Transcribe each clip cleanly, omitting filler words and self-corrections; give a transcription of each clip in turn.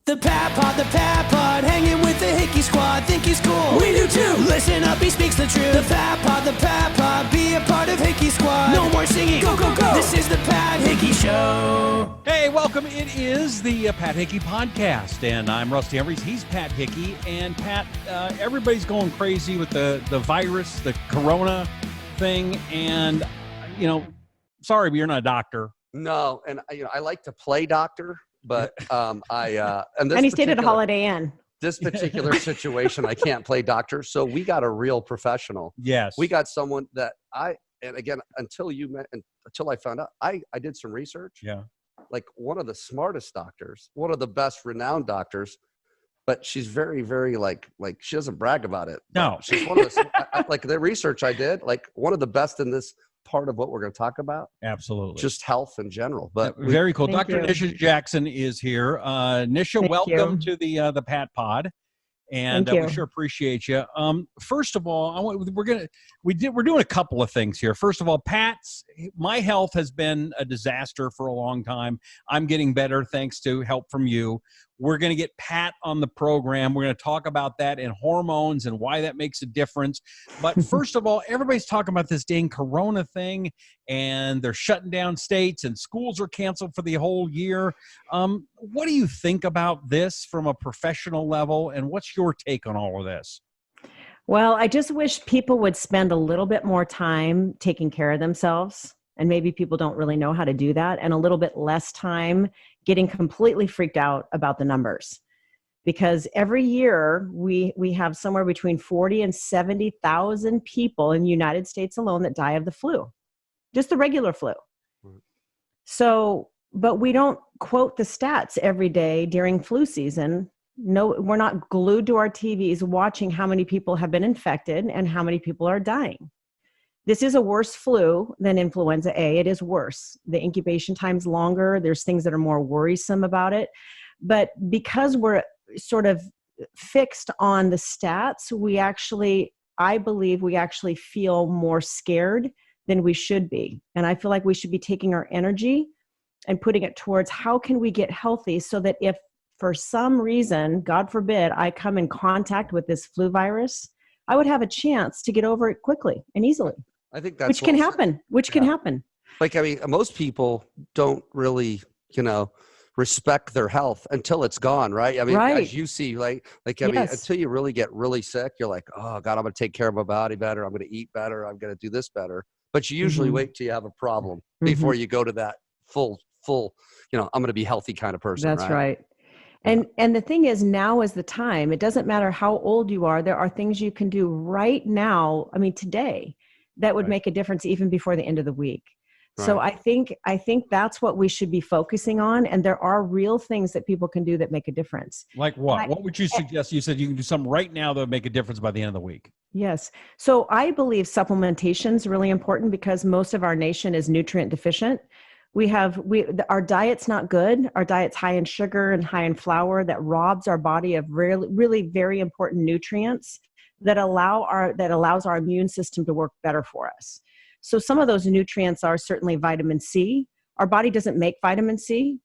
The Pat Pod, hanging with the Hickey Squad, think he's cool. We do too. Listen up, he speaks the truth. The Pat Pod, be a part of Hickey Squad. No more singing, go, go, go. This is the Pat Hickey Show. Hey, welcome. It is the Pat Hickey Podcast, and I'm Rusty Humphries. He's Pat Hickey, and Pat, everybody's going crazy with the virus, the corona thing, and, sorry, but you're not a doctor. No, and I like to play doctor. But and he stayed at a Holiday Inn. This particular situation, I can't play doctor. So we got a real professional. Yes. We got someone that until I found out, I did some research. Yeah. Like one of the smartest doctors, one of the best renowned doctors, but she's very, very like she doesn't brag about it. No. She's one of the, like the research I did, like one of the best in this part of what we're going to talk about. Absolutely. Just health in general. But very cool. Thank Dr. you. Nisha Jackson is here. Nisha, Thank welcome you. to the Pat Pod. And Thank you. we sure appreciate you. First of all, we're doing a couple of things here. First of all, my health has been a disaster for a long time. I'm getting better thanks to help from you. We're going to get Pat on the program. We're going to talk about that and hormones and why that makes a difference. But first of all, everybody's talking about this dang corona thing, and they're shutting down states and schools are canceled for the whole year. What do you think about this from a professional level, and what's your take on all of this? Well, I just wish people would spend a little bit more time taking care of themselves. And maybe people don't really know how to do that, and a little bit less time getting completely freaked out about the numbers. Because every year we have somewhere between 40 and 70,000 people in the United States alone that die of the flu, just the regular flu. So, but we don't quote the stats every day during flu season. No, we're not glued to our TVs watching how many people have been infected and how many people are dying. This is a worse flu than influenza A. It is worse. The incubation time's longer. There's things that are more worrisome about it. But because we're sort of fixed on the stats, I believe we actually feel more scared than we should be. And I feel like we should be taking our energy and putting it towards how can we get healthy so that if for some reason, God forbid, I come in contact with this flu virus, I would have a chance to get over it quickly and easily. I think that's which can happen. Like, I mean, most people don't really, respect their health until it's gone, right? I mean, Right. As you see, I mean, Yes. until you really get really sick, you're like, oh God, I'm going to take care of my body better. I'm going to eat better. I'm going to do this better. But you usually wait till you have a problem before you go to that full, I'm going to be healthy kind of person. That's right. And the thing is, now is the time. It doesn't matter how old you are. There are things you can do right now. I mean, today, that would make a difference even before the end of the week. Right. So I think that's what we should be focusing on. And there are real things that people can do that make a difference. Like what? What would you suggest? You said you can do something right now that would make a difference by the end of the week. Yes. So I believe supplementation is really important because most of our nation is nutrient deficient. Our diet's not good. Our diet's high in sugar and high in flour that robs our body of really, really very important nutrients that allows our immune system to work better for us. So some of those nutrients are certainly vitamin C. Our body doesn't make vitamin C.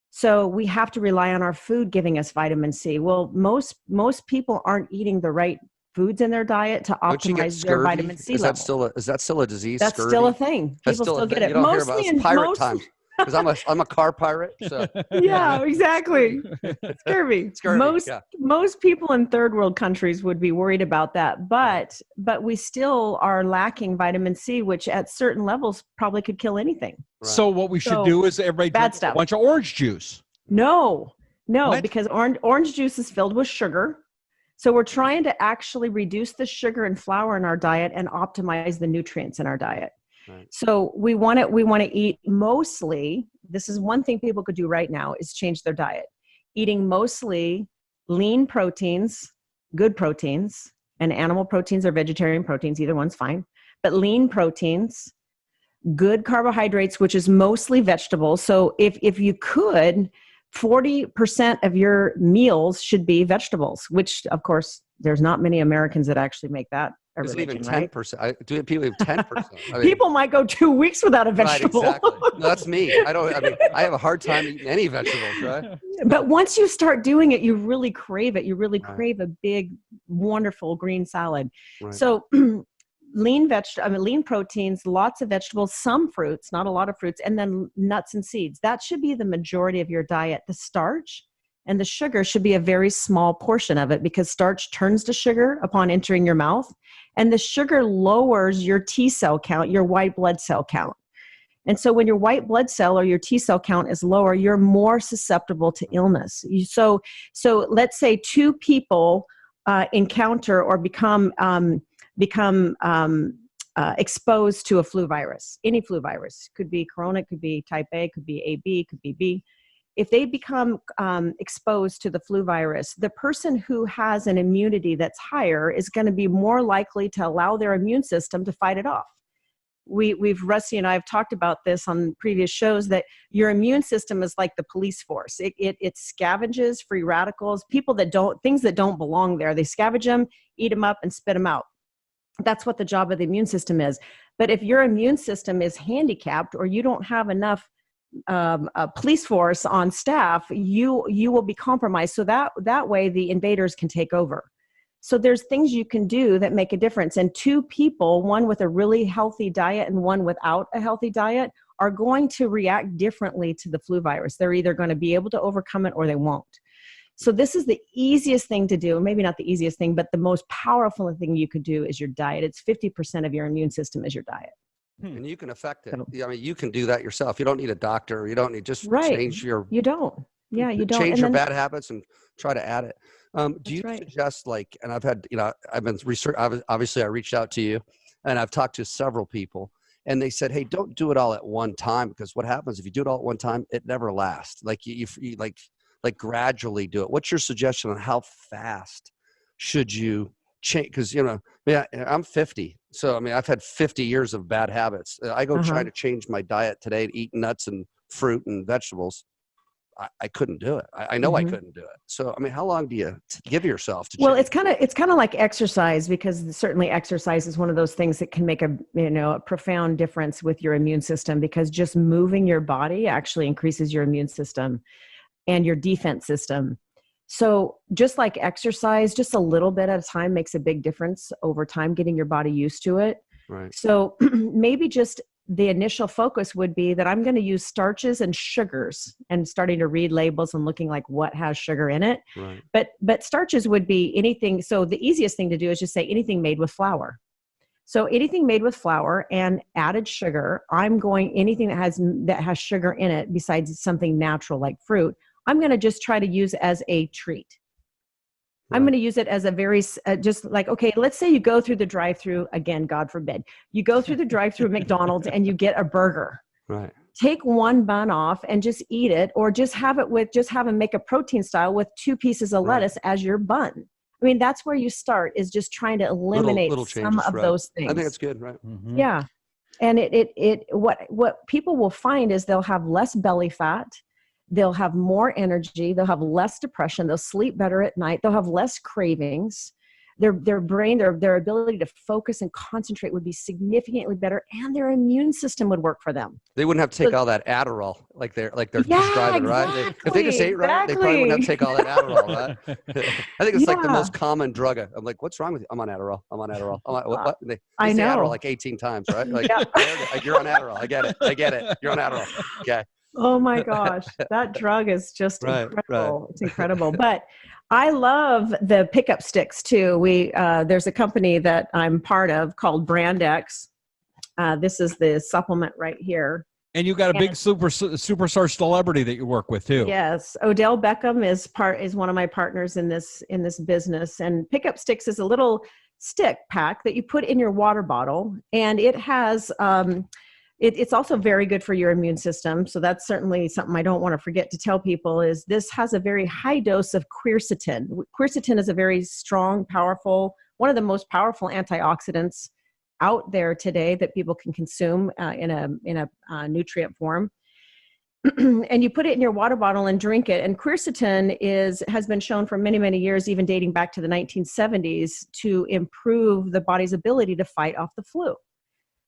So we have to rely on our food giving us vitamin C. Well, most people aren't eating the right foods in their diet to optimize their vitamin C level. Is that still a disease? That's scurvy? still a thing. People still get it. You don't hear about it. It's pirate times. Because I'm a car pirate. So. Yeah, exactly. Scurvy. Most people in third world countries would be worried about that, but we still are lacking vitamin C, which at certain levels probably could kill anything. Right. So what we should do is everybody drink a bunch of orange juice. No, what? Because orange juice is filled with sugar. So we're trying to actually reduce the sugar and flour in our diet and optimize the nutrients in our diet. Right. So we want to eat mostly, this is one thing people could do right now, is change their diet. Eating mostly lean proteins, good proteins, and animal proteins or vegetarian proteins, either one's fine, but lean proteins, good carbohydrates, which is mostly vegetables. So if you could, 40% of your meals should be vegetables, which of course, there's not many Americans that actually make that a Is it religion, even right? 10%? Do people have 10%? I mean, People might go 2 weeks without a right, vegetable. exactly. No, that's me. I mean, I have a hard time eating any vegetables, right? But once you start doing it, you really crave it. You really Right. crave a big, wonderful green salad. Right. So lean proteins, lots of vegetables, some fruits, not a lot of fruits, and then nuts and seeds. That should be the majority of your diet. The starch and the sugar should be a very small portion of it, because starch turns to sugar upon entering your mouth, and the sugar lowers your T cell count, your white blood cell count. And so when your white blood cell or your T cell count is lower, you're more susceptible to illness. So let's say two people encounter or become exposed to a flu virus. Any flu virus. Could be corona, could be type A, could be AB, could be B. If they become exposed to the flu virus, the person who has an immunity that's higher is going to be more likely to allow their immune system to fight it off. Rusty and I have talked about this on previous shows, that your immune system is like the police force. It scavenges free radicals, things that don't belong there. They scavenge them, eat them up, and spit them out. That's what the job of the immune system is. But if your immune system is handicapped, or you don't have enough a police force on staff, you will be compromised. So that way the invaders can take over. So there's things you can do that make a difference. And two people, one with a really healthy diet and one without a healthy diet, are going to react differently to the flu virus. They're either going to be able to overcome it or they won't. So this is the easiest thing to do. Maybe not the easiest thing, but the most powerful thing you could do is your diet. It's 50% of your immune system is your diet. And you can affect it. I mean, you can do that yourself. You don't need a doctor. You don't need, just Right. change your, You don't. Yeah, you don't. change your bad habits and try to add it. Do you right. suggest, like, and I've had, I've been research, obviously I reached out to you and I've talked to several people, and they said, hey, don't do it all at one time, because what happens if you do it all at one time, it never lasts. Like you like gradually do it. What's your suggestion on how fast should you change? Because, I'm 50. So, I mean, I've had 50 years of bad habits. I go try to change my diet today to eat nuts and fruit and vegetables. I couldn't do it. I know I couldn't do it. So, I mean, how long do you give yourself to change? Well, it's kind of like exercise, because certainly exercise is one of those things that can make a profound difference with your immune system, because just moving your body actually increases your immune system and your defense system. So just like exercise, just a little bit at a time makes a big difference over time, getting your body used to it. Right. So maybe just the initial focus would be that I'm going to use starches and sugars, and starting to read labels and looking like what has sugar in it. Right. But starches would be anything. So the easiest thing to do is just say anything made with flour. So anything made with flour and added sugar, anything that has sugar in it besides something natural like fruit, I'm going to just try to use as a treat. Right. I'm going to use it as a very, just like, okay, let's say you go through the drive-through, again, God forbid, you go through the drive-through at McDonald's and you get a burger. Right. Take one bun off and just eat it, or just have them make a protein style with 2 pieces of lettuce as your bun. I mean, that's where you start, is just trying to eliminate little changes, some of those things. I think that's good, right? Mm-hmm. Yeah. And what people will find is they'll have less belly fat. They'll have more energy. They'll have less depression. They'll sleep better at night. They'll have less cravings. Their brain, their ability to focus and concentrate would be significantly better, and their immune system would work for them. They wouldn't have to take all that Adderall like they're prescribing, right? If they just ate right, they probably wouldn't have to take all that Adderall, right? I think it's like the most common drug. I'm like, what's wrong with you? I'm on Adderall. I'm on Adderall. I'm on, what? They I say know. Adderall like 18 times, right? Like, you're on Adderall. I get it. You're on Adderall. Okay. Oh my gosh, that drug is just incredible. Right. It's incredible. But I love the pickup sticks too. There's a company that I'm part of called Brand X. This is the supplement right here. And you got a big superstar celebrity that you work with too. Yes, Odell Beckham is one of my partners in this business. And pickup sticks is a little stick pack that you put in your water bottle, and it has. It's also very good for your immune system. So that's certainly something I don't want to forget to tell people, is this has a very high dose of quercetin. Quercetin is a very strong, powerful, one of the most powerful antioxidants out there today that people can consume in a nutrient form. and you put it in your water bottle and drink it. And quercetin has been shown for many, many years, even dating back to the 1970s, to improve the body's ability to fight off the flu.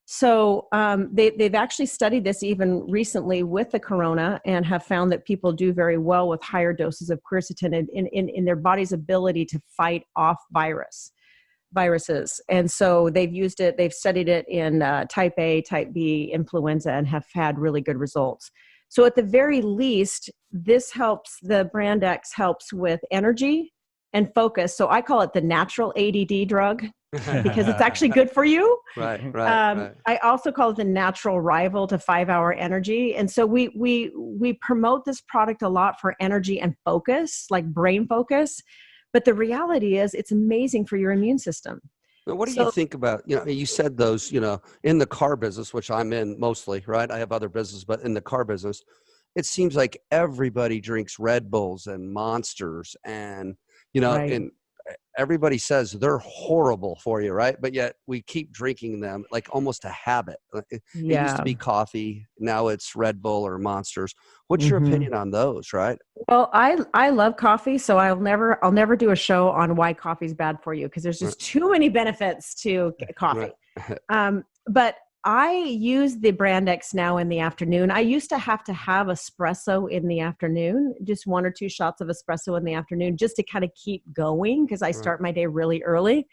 So they've actually studied this even recently with the corona, and have found that people do very well with higher doses of quercetin in their body's ability to fight off viruses. And so they've studied it in type A, type B influenza, and have had really good results. So at the very least, this helps, the Brand X helps with energy and focus. So I call it the natural ADD drug because it's actually good for you. Right. I also call it the natural rival to 5-hour energy. And so we promote this product a lot for energy and focus, like brain focus. But the reality is it's amazing for your immune system. Now, what do you think about, you said those, in the car business, which I'm in mostly, right? I have other business, but in the car business, it seems like everybody drinks Red Bulls and Monsters and, Right. and everybody says they're horrible for you, right? But yet we keep drinking them like almost a habit. It used to be coffee. Now it's Red Bull or Monsters. What's your opinion on those, right? Well, I love coffee, so I'll never do a show on why coffee is bad for you, because there's just too many benefits to coffee. Right. But I use the Brand X now in the afternoon. I used to have espresso in the afternoon, just 1 or 2 shots of espresso in the afternoon, just to kind of keep going, because I start my day really early.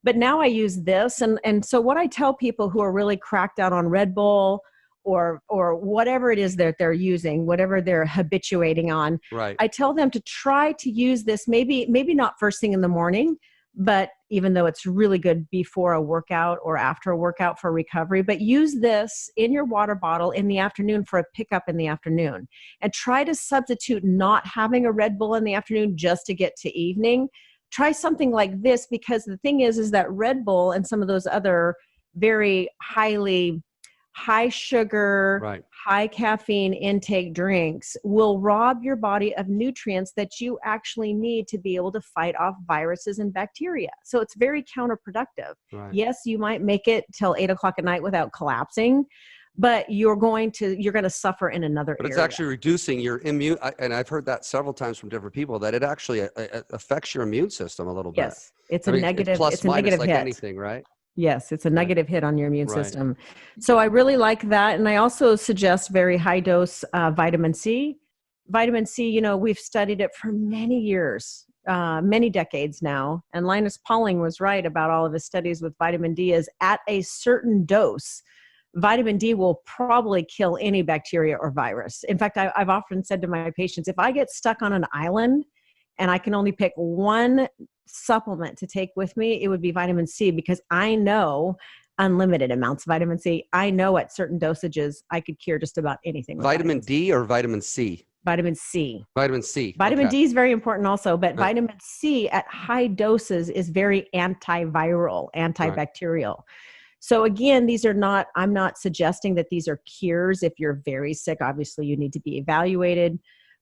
But now I use this. And so what I tell people who are really cracked out on Red Bull or whatever it is that they're using, whatever they're habituating on, Right. I tell them to try to use this, maybe not first thing in the morning, but even though it's really good before a workout or after a workout for recovery, but use this in your water bottle in the afternoon for a pickup in the afternoon, and try to substitute not having a Red Bull in the afternoon just to get to evening. Try something like this, because the thing is that Red Bull and some of those other very high sugar, Right. high caffeine intake drinks will rob your body of nutrients that you actually need to be able to fight off viruses and bacteria. So it's very counterproductive. Right. Yes, you might make it till 8 o'clock at night without collapsing, but you're going to suffer in another area. But it's actually reducing your immune, and I've heard that several times from different people, that it actually affects your immune system a little bit. Yes, it's a negative. Plus It's a minus negative like hit. anything, right? Yes, it's a negative hit on your immune Right. system. So I really like that. And I also suggest very high dose vitamin C. Vitamin C, we've studied it for many years, many decades now. And Linus Pauling was right about all of his studies with vitamin D, is at a certain dose, vitamin D will probably kill any bacteria or virus. In fact, I've often said to my patients, if I get stuck on an island and I can only pick one supplement to take with me, it would be vitamin C, because I know unlimited amounts of vitamin C. I know at certain dosages I could cure just about anything with Vitamin D or vitamin C? Vitamin C. Vitamin C. Vitamin Okay. D is very important also, but vitamin C at high doses is very antiviral, antibacterial. So again, I'm not suggesting that these are cures. If you're very sick, obviously you need to be evaluated.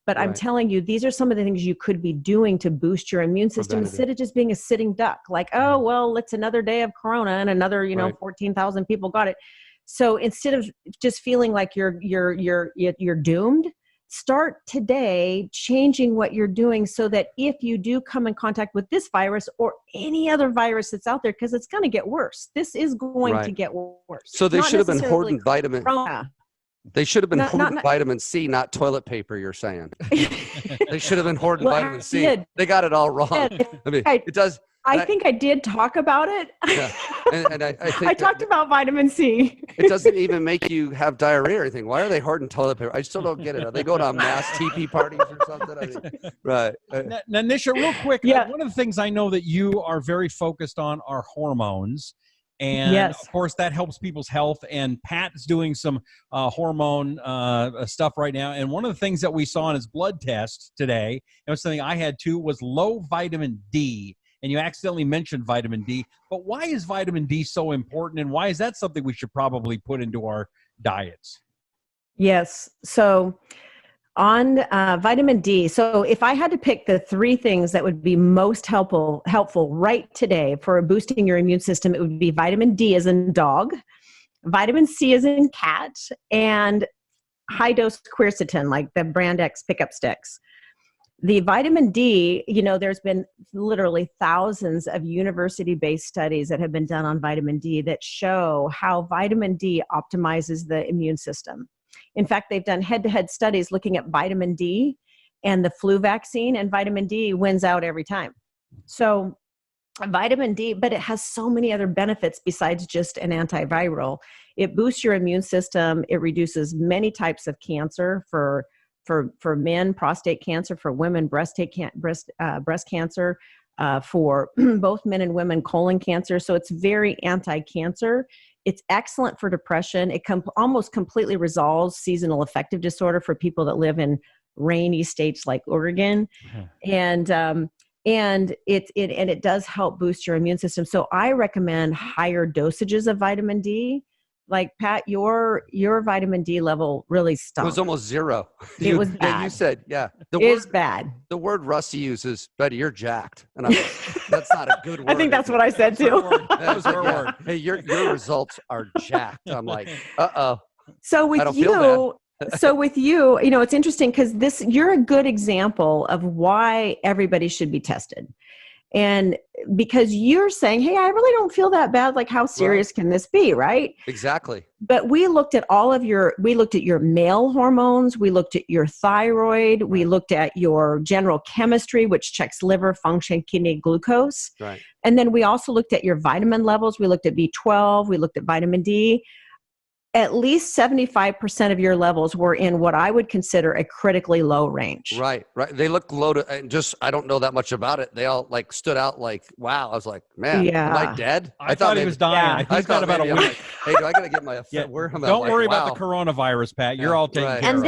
But I'm telling you, these are some of the things you could be doing to boost your immune system instead of just being a sitting duck. Like, oh, well, it's another day of corona and another, 14,000 people got it. So instead of just feeling like you're doomed, start today changing what you're doing, so that if you do come in contact with this virus or any other virus that's out there, because it's going to get worse. This is going to get worse. So they should have been hoarding vitamin. Corona. They should have been hoarding vitamin C, not toilet paper, you're saying. They should have been hoarding vitamin C. They got it all wrong. I mean, it does. I think I did talk about it. Yeah. And I think I talked about vitamin C. It doesn't even make you have diarrhea or anything. Why are they hoarding toilet paper? I still don't get it. Are they going to mass TP parties or something? I mean, right. Now, Nisha, real quick, one of the things I know that you are very focused on are hormones. And of course, that helps people's health. And Pat is doing some hormone stuff right now. And one of the things that we saw in his blood test today, and it was something I had too, was low vitamin D. And you accidentally mentioned vitamin D. But why is vitamin D so important? And why is that something we should probably put into our diets? Yes. So on vitamin D, so if I had to pick the 3 things that would be most helpful right today for boosting your immune system, it would be vitamin D as in dog, vitamin C as in cat, and high dose quercetin, like the brand X pickup sticks. The vitamin D, there's been literally thousands of university-based studies that have been done on vitamin D that show how vitamin D optimizes the immune system. In fact, they've done head-to-head studies looking at vitamin D and the flu vaccine, and vitamin D wins out every time. So vitamin D, but it has so many other benefits besides just an antiviral. It boosts your immune system. It reduces many types of cancer for men, prostate cancer; for women, breast cancer; for both men and women, colon cancer. So it's very anti-cancer. It's excellent for depression. It almost completely resolves seasonal affective disorder for people that live in rainy states like Oregon, and it does help boost your immune system. So I recommend higher dosages of vitamin D. Like, Pat, your vitamin D level really stunk. It was almost zero. It was bad. Yeah, you said, yeah. It's bad. The word Rusty uses, Betty, you're jacked. And I'm like, that's not a good word. I think that's what I said too. That was her word. Hey, your results are jacked. I'm like, uh-oh. So with you, it's interesting because you're a good example of why everybody should be tested. And because you're saying, hey, I really don't feel that bad. Like, how serious can this be? Right? Exactly. But we looked at we looked at your male hormones. We looked at your thyroid. We looked at your general chemistry, which checks liver function, kidney glucose. Right. And then we also looked at your vitamin levels. We looked at B12. We looked at vitamin D. At least 75% of your levels were in what I would consider a critically low range. Right. They look low I don't know that much about it. They all like stood out like, wow. I was like, man, am I dead? I thought he was dying. Yeah. I think he's got about a week. Like, hey, do I got to get my where am I? Don't worry about the coronavirus, Pat. You're all taken care And of.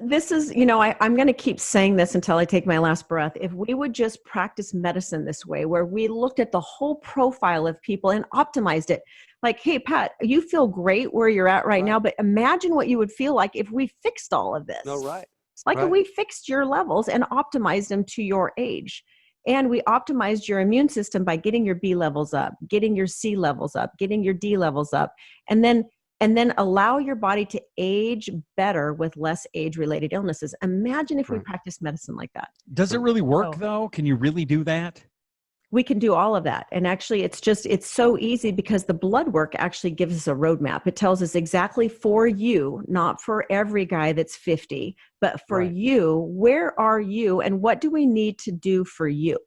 this is, I'm going to keep saying this until I take my last breath. If we would just practice medicine this way, where we looked at the whole profile of people and optimized it. Like, hey, Pat, you feel great where you're at right now, but imagine what you would feel like if we fixed all of this. No, right. It's like if we fixed your levels and optimized them to your age. And we optimized your immune system by getting your B levels up, getting your C levels up, getting your D levels up, and then allow your body to age better with less age-related illnesses. Imagine if we practiced medicine like that. Does it really work, though? Can you really do that? We can do all of that. And actually, it's so easy because the blood work actually gives us a roadmap. It tells us exactly for you, not for every guy that's 50, but for you, where are you and what do we need to do for you?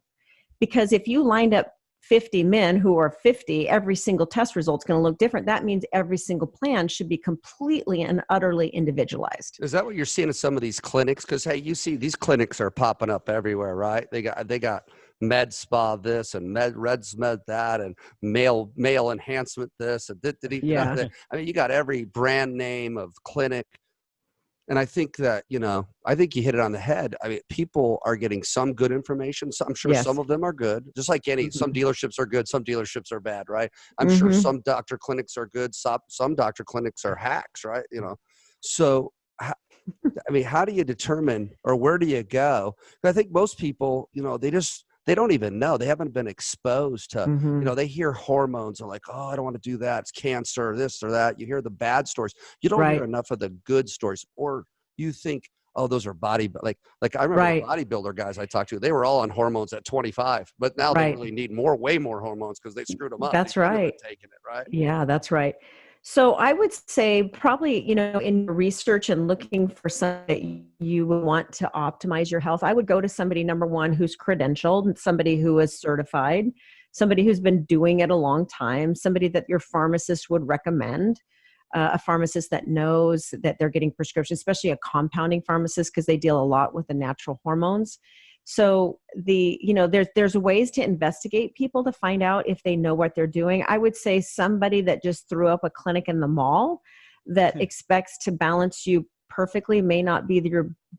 Because if you lined up 50 men who are 50, every single test result is going to look different. That means every single plan should be completely and utterly individualized. Is that what you're seeing in some of these clinics? Because, hey, you see these clinics are popping up everywhere, right? They got med spa this and reds med that and male enhancement this and I mean, you got every brand name of clinic. And I think that, I think you hit it on the head. I mean, people are getting some good information. So I'm sure some of them are good, just like some dealerships are good, some dealerships are bad, right? I'm sure some doctor clinics are good, some doctor clinics are hacks, right? So I mean, how do you determine, or where do you go? I think most people, they don't even know. They haven't been exposed to, they hear hormones and like, oh, I don't want to do that. It's cancer, this or that. You hear the bad stories. You don't hear enough of the good stories, or you think, oh, those are like I remember the bodybuilder guys I talked to, they were all on hormones at 25, but now they really need way more hormones because they screwed them up. That's right. Taking it, right? Yeah, that's right. So I would say probably, in your research and looking for something that you want to optimize your health, I would go to somebody, number one, who's credentialed, somebody who is certified, somebody who's been doing it a long time, somebody that your pharmacist would recommend, a pharmacist that knows that they're getting prescriptions, especially a compounding pharmacist, because they deal a lot with the natural hormones. So there's ways to investigate people to find out if they know what they're doing. I would say somebody that just threw up a clinic in the mall that expects to balance you perfectly may not be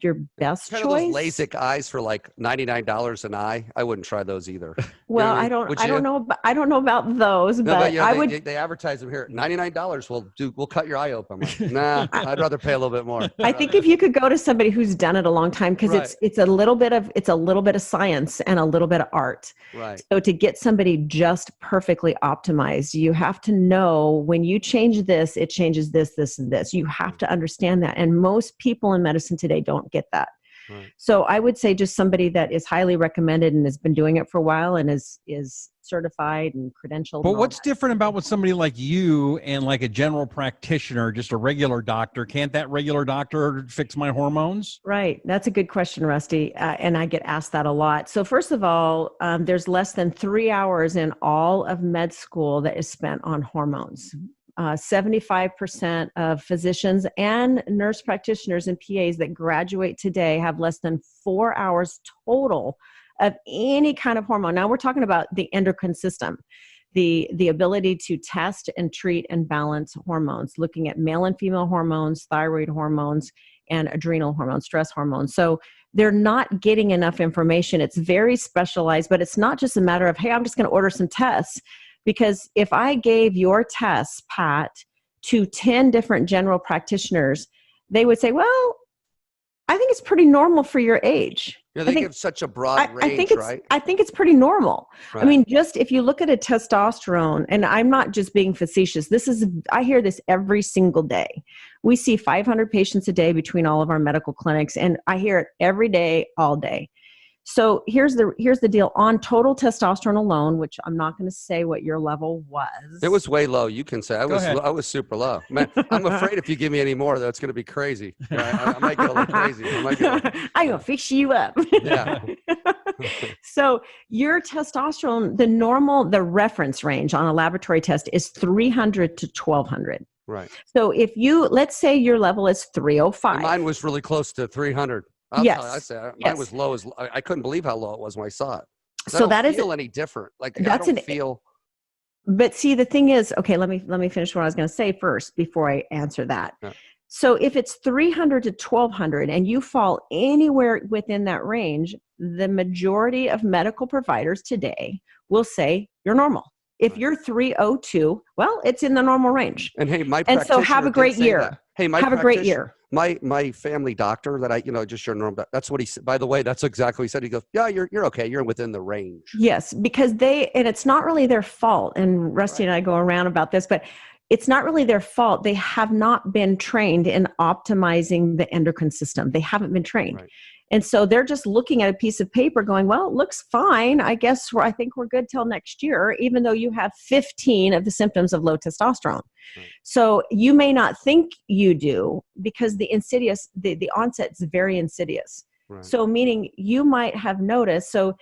your best Kind choice. of those LASIK eyes for like $99 an eye. I wouldn't try those either. Well, You know what I don't know. I don't know about those, No, but you know, I would. they advertise them here. $99. We'll cut your eye open. I'm like, nah, I'd rather pay a little bit more. I think if you could go to somebody who's done it a long time, because Right. it's a little bit of science and a little bit of art. Right. So to get somebody just perfectly optimized, you have to know when you change this, it changes this, this, and this. You have to understand that. And most people in medicine today don't get that. Right. So I would say just somebody that is highly recommended and has been doing it for a while and is certified and credentialed. But what's different about with somebody like you and like a general practitioner, just a regular doctor? Can't that regular doctor fix my hormones? Right. That's a good question, Rusty. And I get asked that a lot. So first of all, there's less than 3 hours in all of med school that is spent on hormones. 75% of physicians and nurse practitioners and PAs that graduate today have less than 4 hours total of any kind of hormone. Now we're talking about the endocrine system, the ability to test and treat and balance hormones, looking at male and female hormones, thyroid hormones, and adrenal hormones, stress hormones. So they're not getting enough information. It's very specialized, but it's not just a matter of, hey, I'm just going to order some tests. Because if I gave your tests, Pat, to 10 different general practitioners, they would say, well, I think it's pretty normal for your age. Yeah, they give such a broad range, right? I think it's pretty normal. Right. I mean, just if you look at a testosterone, and I'm not just being facetious, I hear this every single day. We see 500 patients a day between all of our medical clinics, and I hear it every day, all day. So here's the deal. On total testosterone alone, which I'm not going to say what your level was. It was way low. You can say I ahead. was super low. Man, I'm afraid if you give me any more, though, it's going to be crazy. I might get a little crazy. I'm going to fix you up. Yeah. So your testosterone, the reference range on a laboratory test is 300 to 1200. Right. So let's say your level is 305. And mine was really close to 300. Yes. Mine was low as I couldn't believe how low it was when I saw it. So I don't feel any different. Like I don't feel. But see, the thing is, okay, let me finish what I was going to say first before I answer that. Yeah. So if it's 300 to 1200 and you fall anywhere within that range, the majority of medical providers today will say you're normal. If you're 302, well, it's in the normal range. And hey, and so have a great year. That. Hey, have a great year. My family doctor that just your normal. That's what he said. By the way, that's exactly what he said. He goes, yeah, you're okay. You're within the range. Yes, because and it's not really their fault. And Rusty and I go around about this, but it's not really their fault. They have not been trained in optimizing the endocrine system. They haven't been trained. Right. And so they're just looking at a piece of paper going, well, it looks fine. I think we're good till next year, even though you have 15 of the symptoms of low testosterone. Right. So you may not think you do because the onset is very insidious. Right. So meaning you might have noticed. So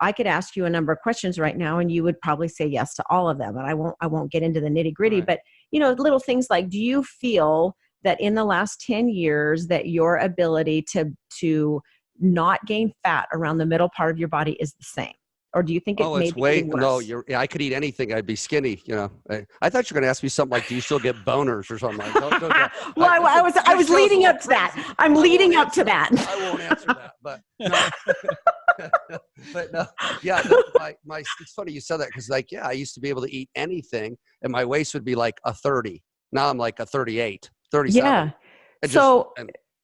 I could ask you a number of questions right now and you would probably say yes to all of them. And I won't get into the nitty gritty, right. But little things like, do you feel that in the last 10 years that your ability to not gain fat around the middle part of your body is the same? Or do you think it's way worse? No, I could eat anything. I'd be skinny. I thought you were going to ask me something like, do you still get boners or something like that? Well, I was leading up to that. I'm leading up to that. I won't answer that, but no. But no, yeah, it's funny you said that because I used to be able to eat anything and my waist would be like a 30. Now I'm like a 38, 37. Yeah.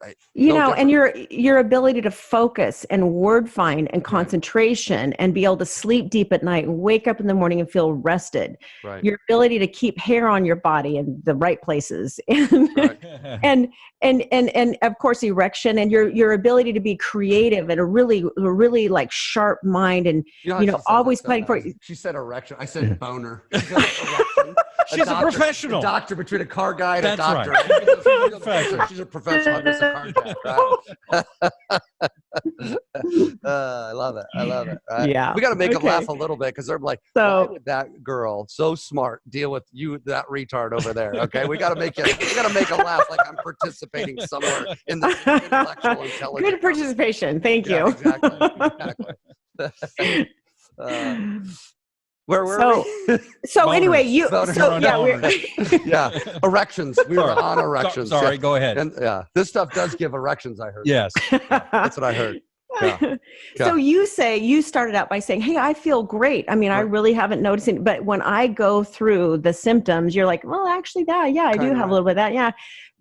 And your ability to focus and word find and concentration and be able to sleep deep at night and wake up in the morning and feel rested. Right. Your ability to keep hair on your body in the right places and right. and of course erection and your ability to be creative and a really like sharp mind and always planning for. She said erection. I said boner. She's a professional. A doctor between a car guy and That's a doctor. Right. She's a professional. I'm just a car guy, right? I love it. Right? Yeah. We got to make them laugh a little bit because they're like, why would that girl so smart deal with that retard over there? Okay, we got to make them laugh like I'm participating somewhere in the intellectual intelligence. Good participation. Thank you. Exactly. Where were we? So anyway, Yeah, erections. We were on erections. Sorry, go ahead. And this stuff does give erections, I heard. Yes. That's what I heard. Yeah. So you started out by saying, hey, I feel great. I mean, I really haven't noticed it. But when I go through the symptoms, you're like, well, actually, I do have a little bit of that. Yeah.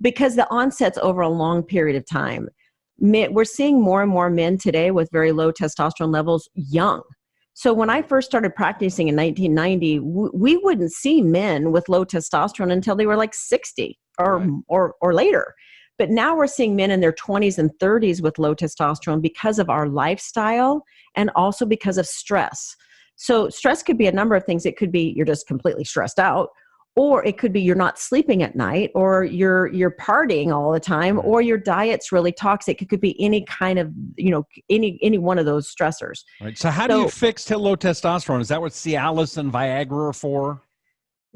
Because the onset's over a long period of time. We're seeing more and more men today with very low testosterone levels young. So when I first started practicing in 1990, we wouldn't see men with low testosterone until they were like 60 or later. But now we're seeing men in their 20s and 30s with low testosterone because of our lifestyle and also because of stress. So stress could be a number of things. It could be you're just completely stressed out, or it could be you're not sleeping at night, or you're partying all the time, or your diet's really toxic. It could be any kind of, any one of those stressors. Right. So how do you fix low testosterone? Is that what Cialis and Viagra are for?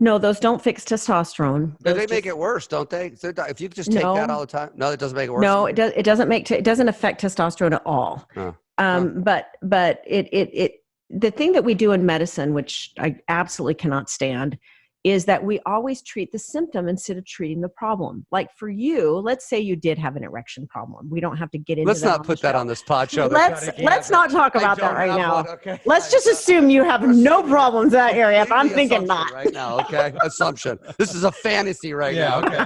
No, those don't fix testosterone. They make it worse, don't they? If you just take that all the time, no, it doesn't make it worse. No, it doesn't it doesn't affect testosterone at all. But the thing that we do in medicine, which I absolutely cannot stand, is that we always treat the symptom instead of treating the problem. Like for you, let's say you did have an erection problem. We don't have to get into Let's not put that on this pod show. Let's not talk about that right now. Okay. Let's just assume you have no problems in that area. If I'm thinking not. Right now, okay? Assumption. This is a fantasy right now. Okay.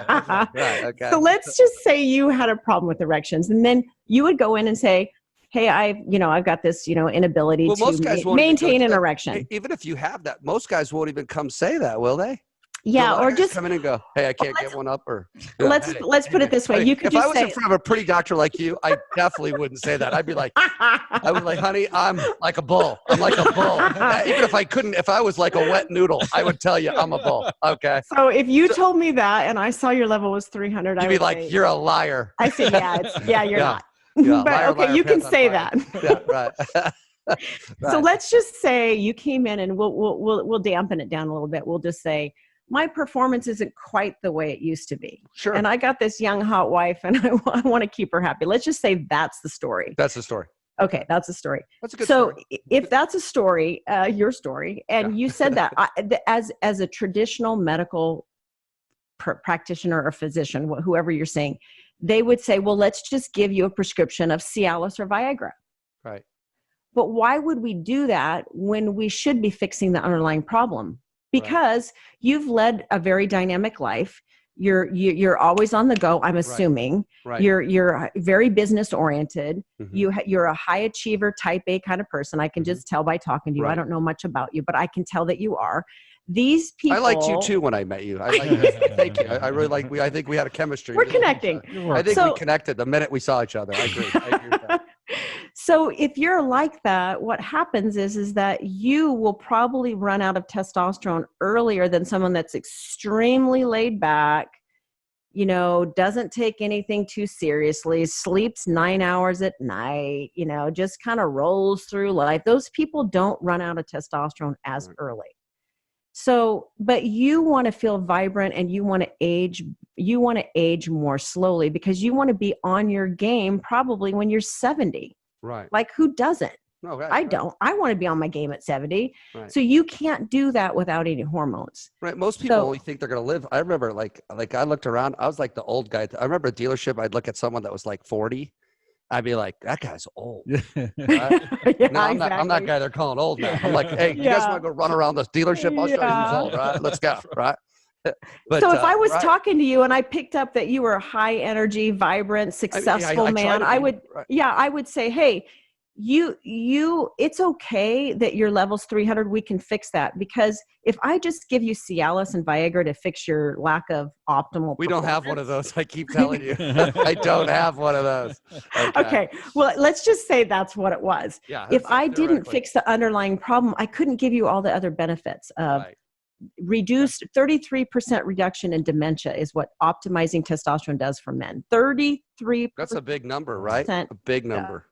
Right, okay. So let's just say you had a problem with erections, and then you would go in and say, hey, I've got this, inability to maintain an erection. Even if you have that, most guys won't even come say that, will they? Yeah, or just come in and go, hey, I can't get one up, or let's put it this way. You could if I was in front of a pretty doctor like you, I definitely wouldn't say that. I'd be like, honey, I'm like a bull. I'm like a bull. Even if I was like a wet noodle, I would tell you I'm a bull. Okay. So if you told me that and I saw your level was 300, you'd be like, you're a liar. I say, you're not. Yeah, but okay, you can say that. Yeah, right. Right. So let's just say you came in, and we'll dampen it down a little bit. We'll just say, my performance isn't quite the way it used to be. Sure. And I got this young hot wife, and I want to keep her happy. Let's just say that's the story. That's the story. Okay, that's the story. That's a good story. If that's a story, your story, and you said that as a traditional medical practitioner or physician, whoever you're saying, they would say, well, let's just give you a prescription of Cialis or Viagra. Right. But why would we do that when we should be fixing the underlying problem? Because you've led a very dynamic life. You're always on the go, I'm assuming. Right. You're very business oriented. Mm-hmm. You're a high achiever, type A kind of person. I can just tell by talking to you. I don't know much about you, but I can tell that you are. These people. I liked you too when I met you. I like you. Thank you. I really like. I think we had a chemistry. We're connecting. I think we connected the minute we saw each other. I agree. With that. So if you're like that, what happens is that you will probably run out of testosterone earlier than someone that's extremely laid back, doesn't take anything too seriously, sleeps 9 hours at night, just kind of rolls through life. Those people don't run out of testosterone as early. So, but you want to feel vibrant, and you want to age more slowly, because you want to be on your game probably when you're 70. Right. Like, who doesn't? No, right, I don't. I want to be on my game at 70. Right. So you can't do that without any hormones. Right. Most people only think they're going to live. I remember like I looked around, I was like the old guy. I remember a dealership, I'd look at someone that was like 40. I'd be like, that guy's old. Right? No, I'm not that guy they're calling old now. I'm like, hey, you guys want to go run around this dealership? I'll show you who's old, right? Let's go, right? But, so if I was talking to you and I picked up that you were a high energy, vibrant, successful man, I would say, hey, it's okay that your level's 300. We can fix that, because if I just give you Cialis and Viagra to fix your lack of optimal, we don't have one of those. I keep telling you, I don't have one of those. Okay. Well, let's just say that's what it was. Yeah. If I didn't fix the underlying problem, I couldn't give you all the other benefits of reduced 33% reduction in dementia is what optimizing testosterone does for men. 33%. That's a big number, right? A big number.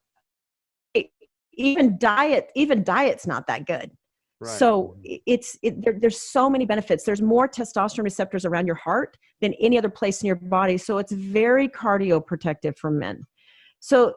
Even diet's not that good. Right. So there's so many benefits. There's more testosterone receptors around your heart than any other place in your body. So it's very cardioprotective for men. So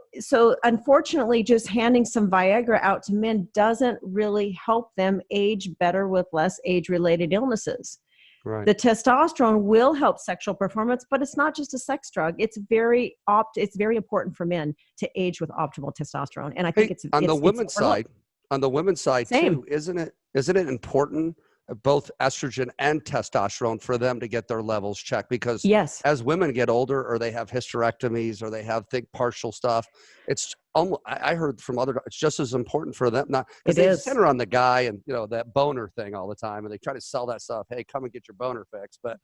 unfortunately, just handing some Viagra out to men doesn't really help them age better with less age-related illnesses. Right. The testosterone will help sexual performance, but it's not just a sex drug. It's very important for men to age with optimal testosterone. And I think it's on the women's side. On the women's side Same. too, isn't it important, both estrogen and testosterone, for them to get their levels checked? Because yes, as women get older, or they have hysterectomies, or they have partial stuff, it's almost, I heard from it's just as important for them. Not because they center on the guy and that boner thing all the time, and they try to sell that stuff. Hey, come and get your boner fixed. But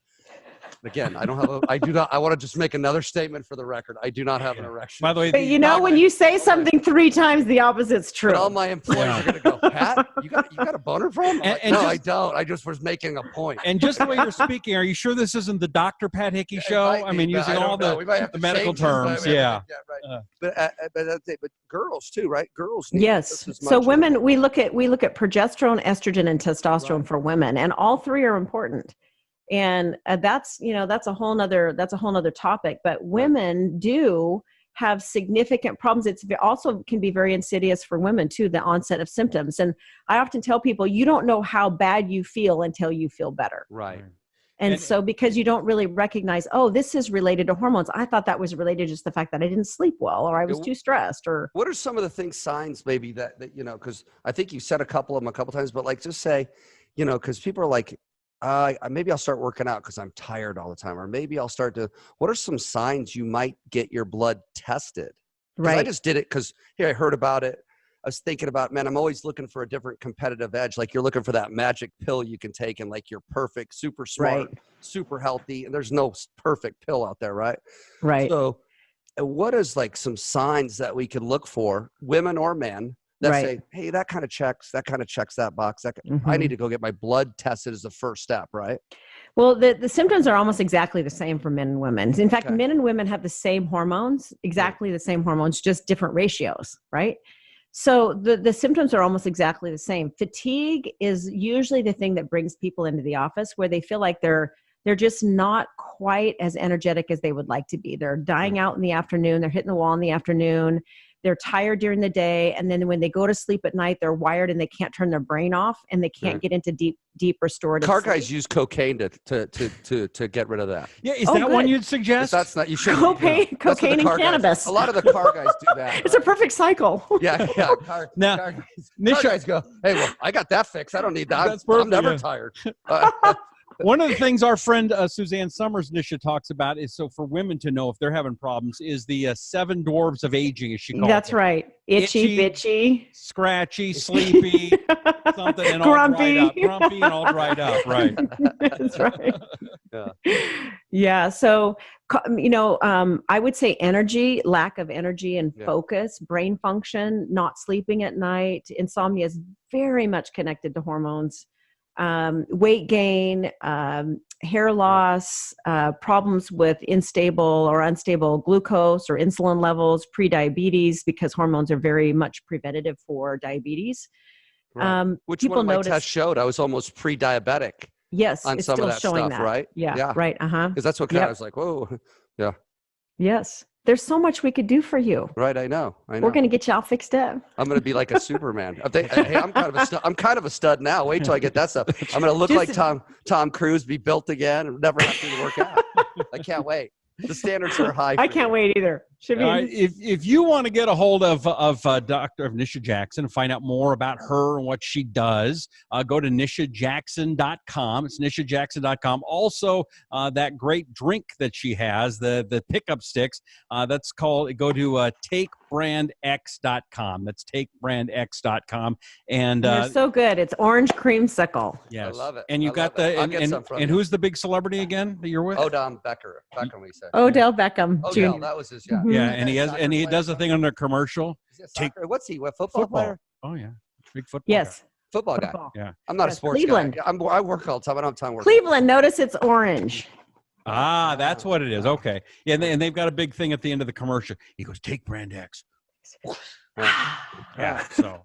again, I want to just make another statement for the record. I do not have an erection. By the way, but when you say something 3 times, the opposite's true. But all my employees are going to go, Pat, you got a boner for him? No, I don't. I just was making a point. And just the way you're speaking, are you sure this isn't the Dr. Pat Hickey Show? I mean, using all the medical terms. Yeah. Right. But girls too, right? Girls need yes. So women, we look at progesterone, estrogen, and testosterone for women, and all 3 are important. And that's a whole nother topic. But women do have significant problems. It's also can be very insidious for women too, the onset of symptoms. And I often tell people, you don't know how bad you feel until you feel better. Right. And so because you don't really recognize, oh, this is related to hormones. I thought that was related to just the fact that I didn't sleep well, or I was too stressed, or. What are some of the signs maybe that because I think you said a couple of them a couple times, but like just say, because people are like, maybe I'll start working out because I'm tired all the time, or maybe I'll start to. What are some signs you might get your blood tested? Right. I just did it because I heard about it. I was thinking about, man, I'm always looking for a different competitive edge. Like you're looking for that magic pill you can take, and like you're perfect, super smart, super healthy, and there's no perfect pill out there, right? Right. So, what is like some signs that we can look for, women or men, that say, hey, that kind of checks that box. I need to go get my blood tested as the first step, right? Well, the symptoms are almost exactly the same for men and women. In fact, men and women have the same hormones, exactly the same hormones, just different ratios, right? So the symptoms are almost exactly the same. Fatigue is usually the thing that brings people into the office where they feel like they're just not quite as energetic as they would like to be. They're dying out in the afternoon. They're hitting the wall in the afternoon. They're tired during the day. And then when they go to sleep at night, they're wired and they can't turn their brain off, and they can't get into deep restorative Car sleep. guys use cocaine to get rid of that. Yeah, is that one you'd suggest? That's not, you should. Cocaine and cannabis. A lot of the car guys do that. It's a perfect cycle. Yeah. Car guys go, hey, well, I got that fixed. I don't need that. That's perfect, I'm never tired. One of the things our friend Suzanne Summers, Nisha, talks about is, so for women to know if they're having problems, is the 7 dwarves of aging, as she calls That's it. right. Itchy, bitchy, scratchy, sleepy, something, and grumpy. All dried up. Grumpy and all dried up, right? That's right. Yeah. So, I would say energy, lack of energy and focus, brain function, not sleeping at night, insomnia is very much connected to hormones. Weight gain, hair loss, problems with unstable or unstable glucose or insulin levels, prediabetes, because hormones are very much preventative for diabetes. Right. Which one of my tests showed I was almost pre-diabetic. Yes, on it's some still of that showing stuff, that. right? Yeah. Right. Because that's what kind of, I was like, whoa. Yeah. Yes. There's so much we could do for you. Right. I know. We're going to get you all fixed up. I'm going to be like a Superman. Hey, I'm kind of a stud now. Wait till I get that stuff. I'm going to look like Tom Cruise, be built again, and never have to work out. I can't wait. The standards are high. I can't wait either. If you want to get a hold of Dr. Nisha Jackson and find out more about her and what she does, go to nishajackson.com. It's nishajackson.com. Also, that great drink that she has, the pickup sticks, that's called, go to takebrandx.com. That's takebrandx.com. And they're so good. It's orange creamsicle. Yes. I love it. And you got and who's the big celebrity again that you're with? Odell Beckham, we say. Odell Beckham Odell, Jr. that was his, Yeah, and he does a thing on a commercial. What's he? What, football player? Oh yeah, big football. Yes, football guy. Yeah, I'm not a sports Cleveland guy. I work all the time. I don't have time to work. Cleveland. Notice it's orange. Ah, that's what it is. Okay, yeah, and they've got a big thing at the end of the commercial. He goes, "Take brand X, Yeah. So.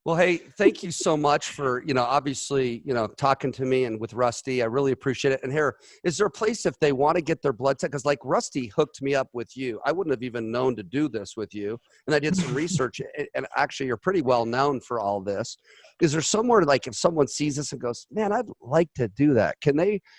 Well, hey, thank you so much for, obviously, talking to me and with Rusty. I really appreciate it. And here, is there a place if they want to get their blood test? Because like Rusty hooked me up with you. I wouldn't have even known to do this with you. And I did some research, and actually you're pretty well known for all this. Is there somewhere like if someone sees this and goes, man, I'd like to do that.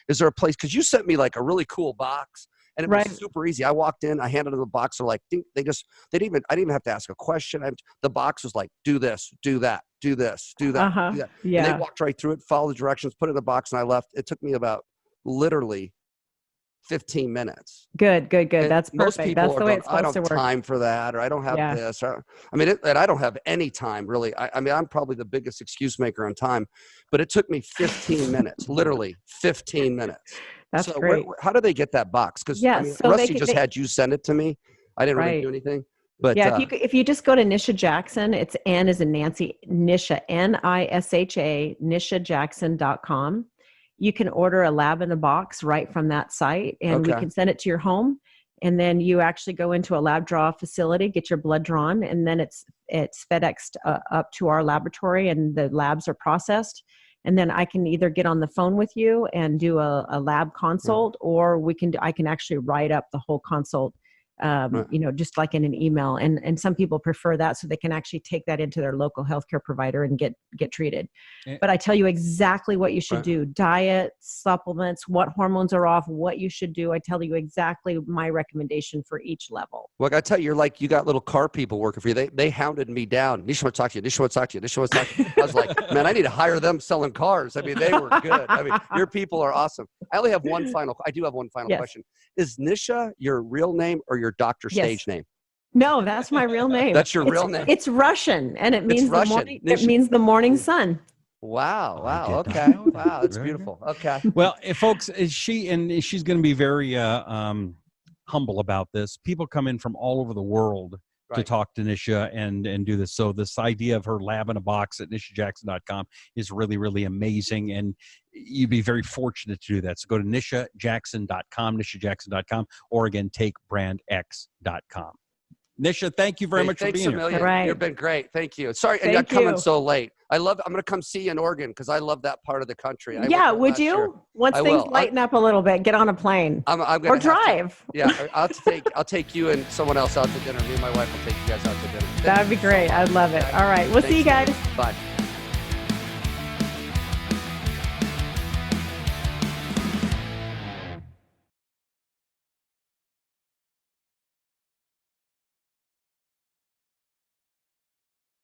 Is there a place? Because you sent me like a really cool box. And it was super easy. I walked in, I handed them the box. They're like, I didn't even have to ask a question. The box was like, do this, do that, do this, do that. Do that. Yeah. And they walked right through it, followed the directions, put it in the box, and I left. It took me about literally 15 minutes. Good. And That's most perfect. people That's the way it's I supposed don't to have work. time for that, or I don't have this. And I don't have any time really. I'm probably the biggest excuse maker on time, but it took me 15 minutes, literally 15 minutes. That's so great. How do they get that box? Because so Rusty just had you send it to me. I didn't really do anything. But if you just go to Nisha Jackson, it's N as in Nancy, Nisha, Nisha, nishajackson.com. You can order a lab in a box right from that site, and we can send it to your home. And then you actually go into a lab draw facility, get your blood drawn, and then it's FedExed up to our laboratory, and the labs are processed. And then I can either get on the phone with you and do a lab consult, or I can actually write up the whole consult, just like in an email. And some people prefer that, so they can actually take that into their local healthcare provider and get treated. But I tell you exactly what you should do: diet, supplements, what hormones are off, what you should do. I tell you exactly my recommendation for each level. Well, I got to tell you, you got little car people working for you. They hounded me down. Nisha wants to talk to you. Nisha wants to talk to you. Nisha wants to talk to you. I was like, man, I need to hire them selling cars. I mean, they were good. I mean, your people are awesome. I do have one final question. Is Nisha your real name or your doctor stage name? No, that's my real name. That's your real name. It's Russian, and it means Russian. it means the morning sun. Wow. Okay. Wow. That's beautiful. Okay. Well, folks, she's going to be very humble about this. People come in from all over the world to talk to Nisha and do this. So this idea of her lab in a box at nishajackson.com is really, really amazing. And you'd be very fortunate to do that. So go to nishajackson.com, or again, takebrandx.com. Nisha, thank you very much for being here. You've been great. Thank you. Sorry, I got coming so late. I'm going to come see you in Oregon because I love that part of the country. Would you? Once things lighten up a little bit, get on a plane or drive. I'll take you and someone else out to dinner. Me and my wife will take you guys out to dinner. That'd be great. I'd love it. All right. We'll see you guys. Bye.